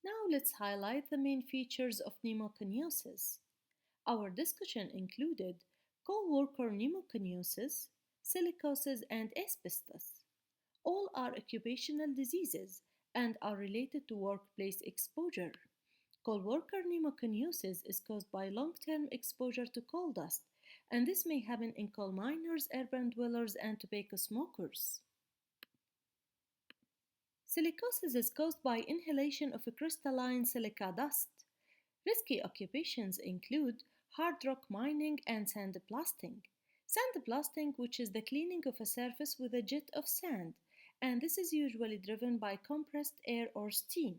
Now let's highlight the main features of pneumoconiosis. Our discussion included co-worker pneumoconiosis, silicosis, and asbestos. All are occupational diseases and are related to workplace exposure. Co-worker pneumoconiosis is caused by long-term exposure to coal dust, and this may happen in coal miners, urban dwellers, and tobacco smokers. Silicosis is caused by inhalation of a crystalline silica dust. Risky occupations include hard rock mining and sandblasting. Sandblasting, which is the cleaning of a surface with a jet of sand, and this is usually driven by compressed air or steam.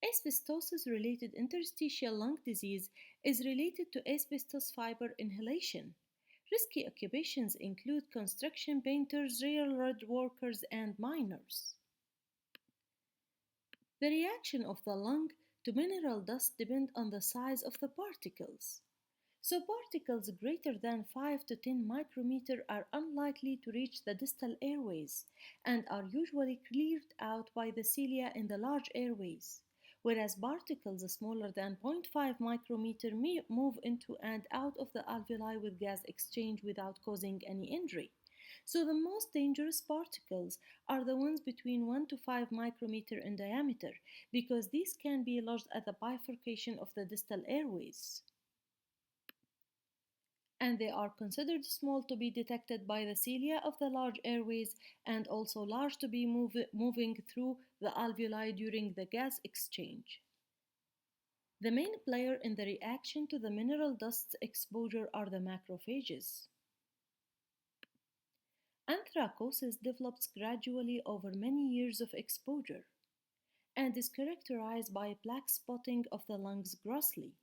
Asbestosis related interstitial lung disease is related to asbestos fiber inhalation. Risky occupations include construction painters, railroad workers, and miners. The reaction of the lung to mineral dust depends on the size of the particles. So particles greater than 5 to 10 micrometer are unlikely to reach the distal airways and are usually cleared out by the cilia in the large airways, whereas particles smaller than 0.5 micrometer may move into and out of the alveoli with gas exchange without causing any injury. So the most dangerous particles are the ones between 1 to 5 micrometer in diameter because these can be lodged at the bifurcation of the distal airways, and they are considered small to be detected by the cilia of the large airways and also large to be moving through the alveoli during the gas exchange. The main player in the reaction to the mineral dust exposure are the macrophages. Anthracosis develops gradually over many years of exposure and is characterized by black spotting of the lungs grossly.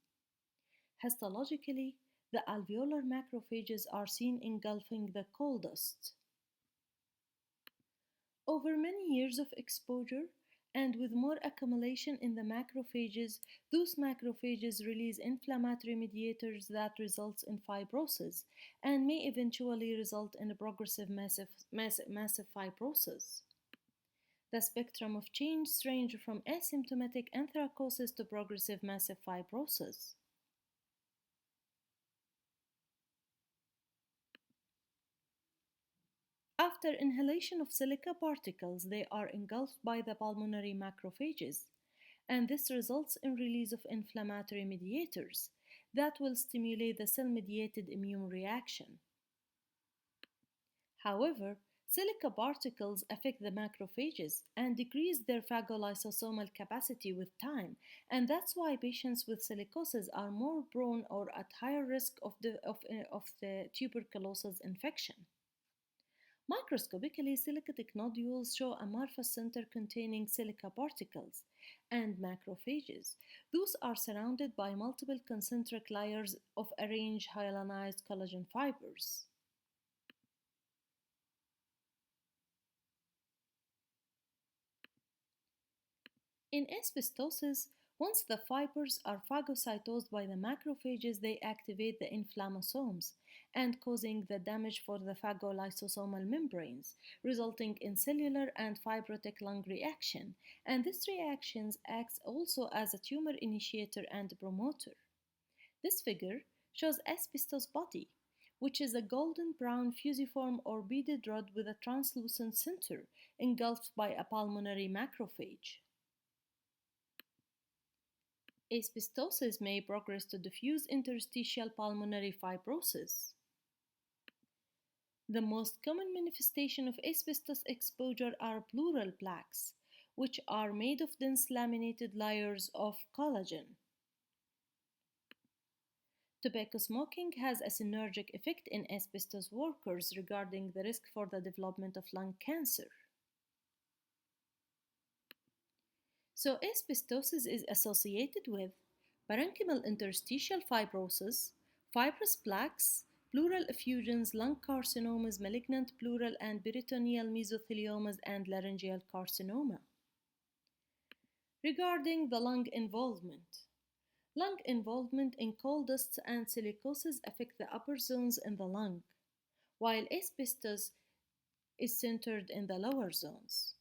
Histologically, the alveolar macrophages are seen engulfing the coal dust. Over many years of exposure and with more accumulation in the macrophages, those macrophages release inflammatory mediators that results in fibrosis and may eventually result in a progressive massive fibrosis. The spectrum of change range from asymptomatic anthracosis to progressive massive fibrosis. After inhalation of silica particles, they are engulfed by the pulmonary macrophages, and this results in release of inflammatory mediators that will stimulate the cell-mediated immune reaction. However, silica particles affect the macrophages and decrease their phagolysosomal capacity with time, and that's why patients with silicosis are more prone or at higher risk of the tuberculosis infection. Microscopically, silicatic nodules show amorphous center containing silica particles and macrophages. Those are surrounded by multiple concentric layers of arranged hyalinized collagen fibers. In asbestosis, once the fibers are phagocytosed by the macrophages, they activate the inflammasomes and causing the damage for the phagolysosomal membranes, resulting in cellular and fibrotic lung reaction. And this reaction acts also as a tumor initiator and promoter. This figure shows asbestos body, which is a golden brown fusiform or beaded rod with a translucent center engulfed by a pulmonary macrophage. Asbestosis may progress to diffuse interstitial pulmonary fibrosis. The most common manifestation of asbestos exposure are pleural plaques, which are made of dense laminated layers of collagen. Tobacco smoking has a synergic effect in asbestos workers regarding the risk for the development of lung cancer. So asbestosis is associated with parenchymal interstitial fibrosis, fibrous plaques, pleural effusions, lung carcinomas, malignant pleural and peritoneal mesotheliomas, and laryngeal carcinoma. Regarding the lung involvement in coal dusts and silicosis affect the upper zones in the lung, while asbestos is centered in the lower zones.